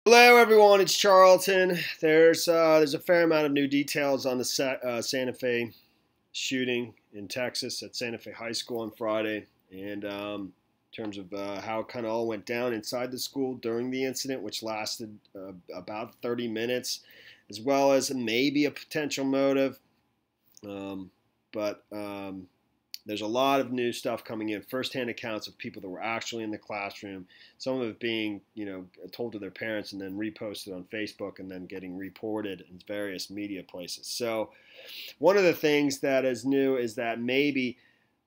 Hello, everyone. It's Charlton. There's a fair amount of new details on the Santa Fe shooting in Texas at Santa Fe High School on Friday, and in terms of how it kind of all went down inside the school during the incident, which lasted about 30 minutes, as well as maybe a potential motive. But there's a lot of new stuff coming in, firsthand accounts of people that were actually in the classroom, some of it being, told to their parents and then reposted on Facebook and then getting reported in various media places. So one of the things that is new is that maybe,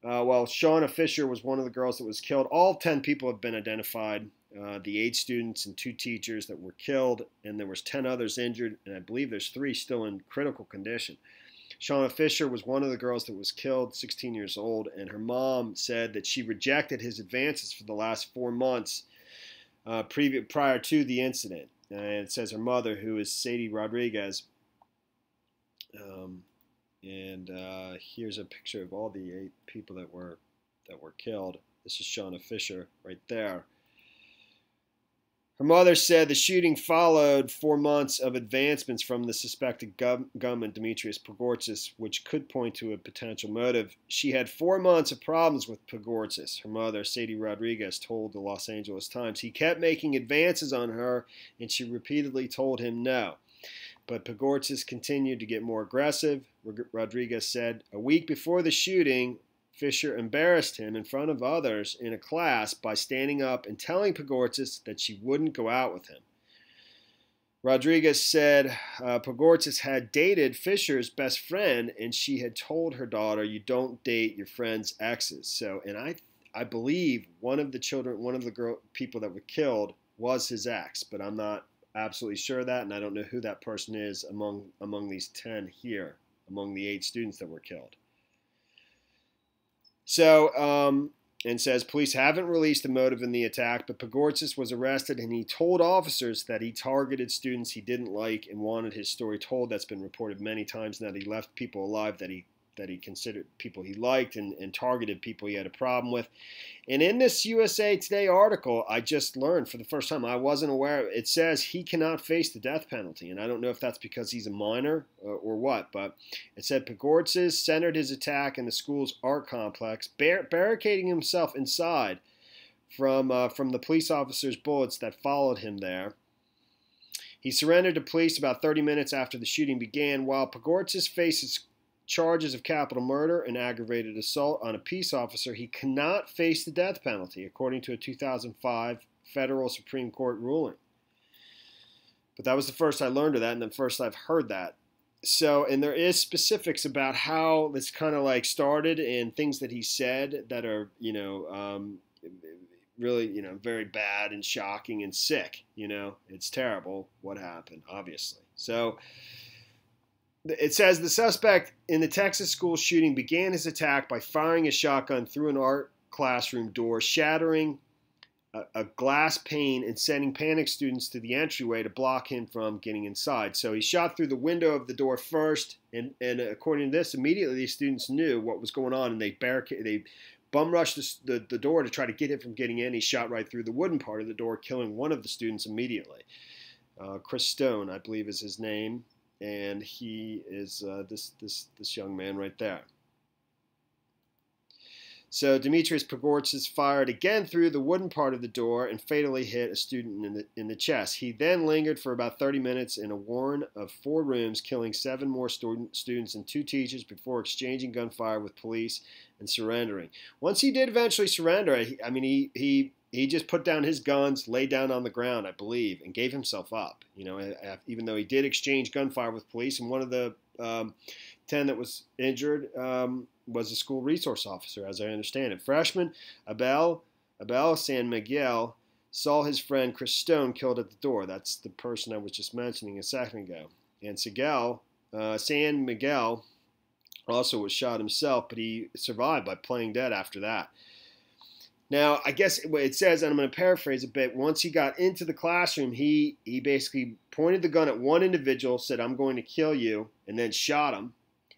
Shauna Fisher was one of the girls that was killed. All 10 people have been identified, the 8 students and 2 teachers that were killed, and there was 10 others injured, and I believe there's 3 still in critical condition. Shauna Fisher was one of the girls that was killed, 16 years old, and her mom said that she rejected his advances for the last 4 months prior to the incident. And it says her mother, who is Sadie Rodriguez, here's a picture of all the 8 people that were killed. This is Shauna Fisher right there. Her mother said the shooting followed 4 months of advancements from the suspected gunman, Demetrius Pogortzis, which could point to a potential motive. She had 4 months of problems with Pogortzis, her mother, Sadie Rodriguez, told the Los Angeles Times. He kept making advances on her, and she repeatedly told him no. But Pogortzis continued to get more aggressive. Rodriguez said, a week before the shooting, Fisher embarrassed him in front of others in a class by standing up and telling Pogortzis that she wouldn't go out with him. Rodriguez said Pogortzis had dated Fisher's best friend, and she had told her daughter, "You don't date your friend's exes." So, and I believe one of the people that were killed was his ex, but I'm not absolutely sure of that, and I don't know who that person is among these 10 here, among the 8 students that were killed. So, and says police haven't released the motive in the attack, but Pogortzis was arrested, and he told officers that he targeted students he didn't like and wanted his story told. That's been reported many times now, that he left people alive that he considered people he liked and targeted people he had a problem with. And in this USA Today article, I just learned for the first time, I wasn't aware, it says he cannot face the death penalty. And I don't know if that's because he's a minor or what, but it said Pogortzis centered his attack in the school's art complex, barricading himself inside from the police officers' bullets that followed him there. He surrendered to police about 30 minutes after the shooting began. While Pogortzis faces charges of capital murder and aggravated assault on a peace officer, he cannot face the death penalty, according to a 2005 federal Supreme Court ruling. But that was the first I learned of that, and the first I've heard that. So, and there is specifics about how this kind of like started and things that he said that are, really, very bad and shocking and sick. It's terrible what happened, obviously. So, it says the suspect in the Texas school shooting began his attack by firing a shotgun through an art classroom door, shattering a glass pane and sending panicked students to the entryway to block him from getting inside. So he shot through the window of the door first, and according to this, immediately the students knew what was going on, and they bum rushed the door to try to get him from getting in. He shot right through the wooden part of the door, killing one of the students immediately. Chris Stone, I believe, is his name. And he is this young man right there. So Demetrius Pogortzis fired again through the wooden part of the door and fatally hit a student in the chest. He then lingered for about 30 minutes in a warren of 4 rooms, killing 7 more students and 2 teachers before exchanging gunfire with police and surrendering. Once he did eventually surrender, he just put down his guns, laid down on the ground, I believe, and gave himself up. Even though he did exchange gunfire with police, and one of the 10 that was injured was a school resource officer, as I understand it. Freshman Abel San Miguel saw his friend Chris Stone killed at the door. That's the person I was just mentioning a second ago. And San Miguel also was shot himself, but he survived by playing dead after that. Now, I guess it says, and I'm going to paraphrase a bit, once he got into the classroom, he basically pointed the gun at one individual, said, "I'm going to kill you," and then shot him,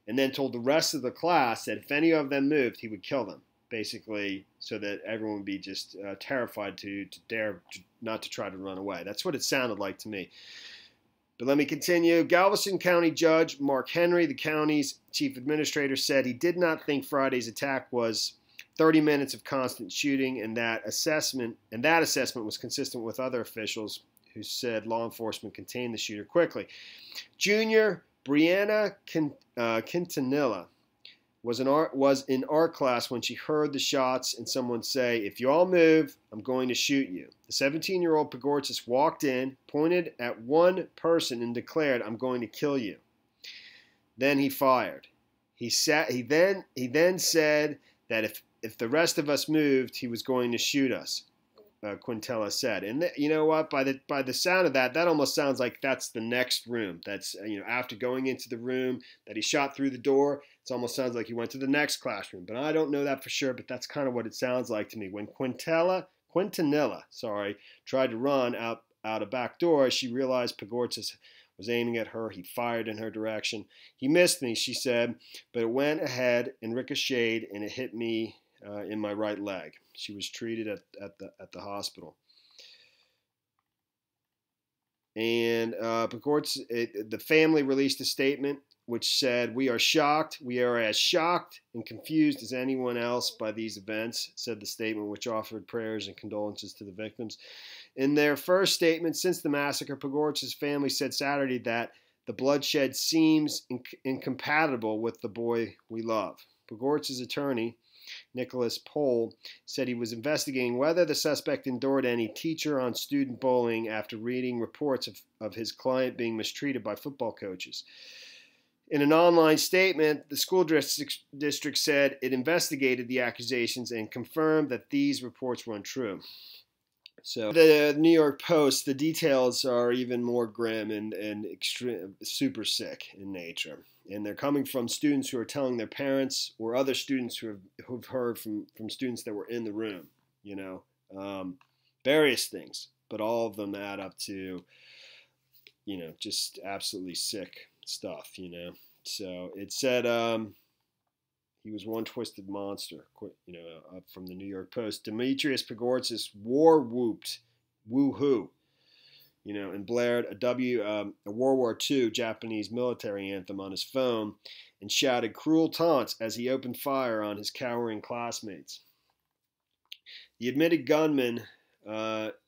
and then told the rest of the class that if any of them moved, he would kill them. Basically, so that everyone would be just terrified to dare not to try to run away. That's what it sounded like to me. But let me continue. Galveston County Judge Mark Henry, the county's chief administrator, said he did not think Friday's attack was 30 minutes of constant shooting, and that assessment was consistent with other officials who said law enforcement contained the shooter quickly. Junior Brianna Quintanilla was in art class when she heard the shots and someone say, "If you all move, I'm going to shoot you." The 17-year-old Pagortzis walked in, pointed at one person, and declared, "I'm going to kill you." Then he fired. He then said that if the rest of us moved, he was going to shoot us. Quintella said, and you know what? By the sound of that almost sounds like that's the next room. That's after going into the room that he shot through the door, it almost sounds like he went to the next classroom. But I don't know that for sure. But that's kind of what it sounds like to me. When Quintanilla, tried to run out a back door, she realized Pagortzis was aiming at her. He fired in her direction. He missed me, she said, but it went ahead and ricocheted, and it hit me in my right leg. She was treated at the hospital. And the family released a statement which said, "We are shocked. We are as shocked and confused as anyone else by these events," said the statement, which offered prayers and condolences to the victims. In their first statement since the massacre, Pagortzis' family said Saturday that the bloodshed seems incompatible with the boy we love. Pagortzis' attorney, Nicholas Pohl, said he was investigating whether the suspect endured any teacher-on-student bullying after reading reports of his client being mistreated by football coaches. In an online statement, the school district said it investigated the accusations and confirmed that these reports were untrue. So the New York Post, the details are even more grim and extreme, super sick in nature. And they're coming from students who are telling their parents or other students who've heard from students that were in the room, various things. But all of them add up to, just absolutely sick stuff, So it said he was one twisted monster, up from the New York Post. Demetrius Pagortzis war-whooped, woo-hoo, and blared a World War II Japanese military anthem on his phone and shouted cruel taunts as he opened fire on his cowering classmates. The admitted gunman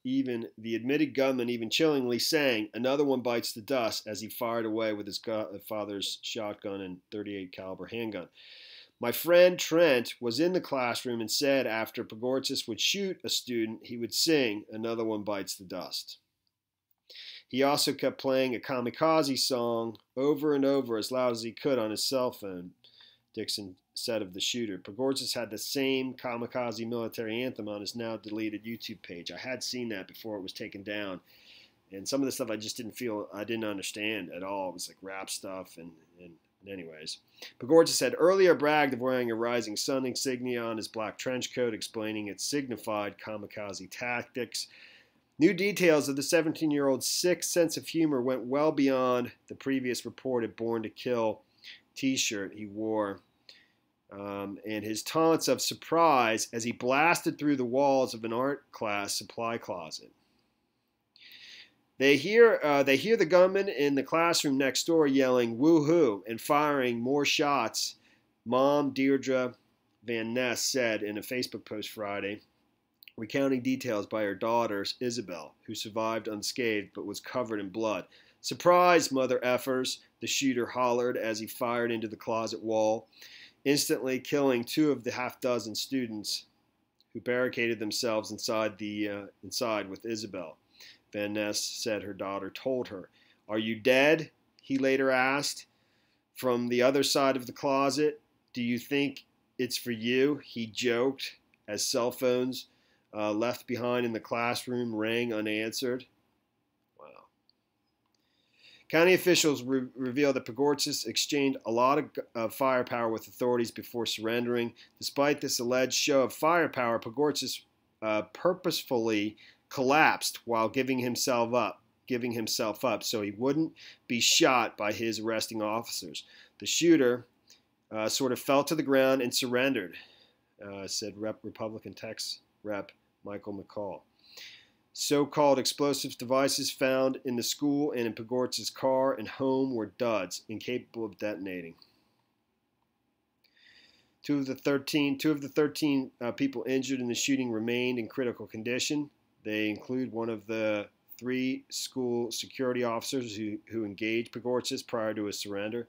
even chillingly sang "Another One Bites the Dust" as he fired away with his father's shotgun and .38 caliber handgun. My friend Trent was in the classroom and said after Pagortzis would shoot a student, he would sing "Another One Bites the Dust." He also kept playing a kamikaze song over and over as loud as he could on his cell phone, Dixon said of the shooter. Pagortzis had the same kamikaze military anthem on his now deleted YouTube page. I had seen that before it was taken down. And some of the stuff I didn't understand at all. It was like rap stuff and anyways. Pagortzis had earlier bragged of wearing a Rising Sun insignia on his black trench coat, explaining it signified kamikaze tactics. New details of the 17-year-old's sick sense of humor went well beyond the previous reported Born to Kill t-shirt he wore and his taunts of surprise as he blasted through the walls of an art class supply closet. They hear the gunman in the classroom next door yelling "woo-hoo" and firing more shots, Mom Deirdre Van Ness said in a Facebook post Friday, recounting details by her daughter, Isabel, who survived unscathed but was covered in blood. "Surprise, mother effers," the shooter hollered as he fired into the closet wall, instantly killing 2 of the half-dozen students who barricaded themselves inside with Isabel. Van Ness said her daughter told her. "Are you dead?" he later asked from the other side of the closet. "Do you think it's for you?" he joked as cell phones left behind in the classroom rang unanswered. Wow. County officials revealed that Pagortzis exchanged a lot of firepower with authorities before surrendering. Despite this alleged show of firepower, Pagortzis purposefully collapsed while giving himself up so he wouldn't be shot by his arresting officers. The shooter sort of fell to the ground and surrendered. said Republican Tex Rep Michael McCall. So-called explosive devices found in the school and in Pogorzel's car and home were duds, incapable of detonating. Two of the 13 people injured in the shooting remained in critical condition. They include one of the 3 school security officers who engaged Pogorzel prior to his surrender.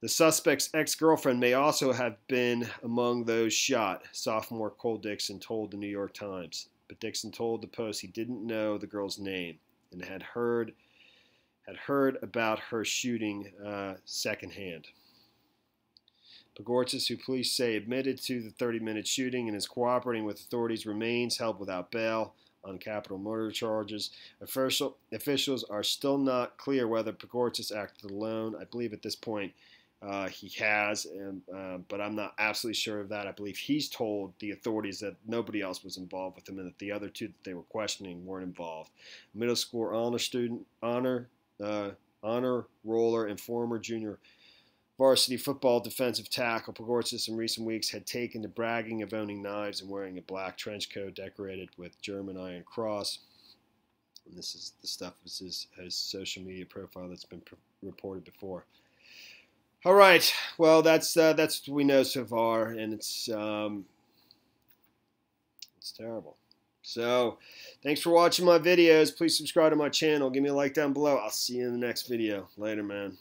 The suspect's ex-girlfriend may also have been among those shot, sophomore Cole Dixon told the New York Times. But Dixon told the Post he didn't know the girl's name and had heard about her shooting secondhand. Pogorzel, who police say admitted to the 30-minute shooting and is cooperating with authorities, remains held without bail on capital murder charges. Officials are still not clear whether Pogorzel acted alone. I believe at this point he has, but I'm not absolutely sure of that. I believe he's told the authorities that nobody else was involved with him and that the other 2 that they were questioning weren't involved. Middle school honor student, honor roller, and former junior varsity football defensive tackle Pogorzel in recent weeks had taken to bragging of owning knives and wearing a black trench coat decorated with German Iron Cross. And this is the stuff of his social media profile that's been reported before. All right, well, that's what we know so far, and it's terrible. So, thanks for watching my videos. Please subscribe to my channel. Give me a like down below. I'll see you in the next video. Later, man.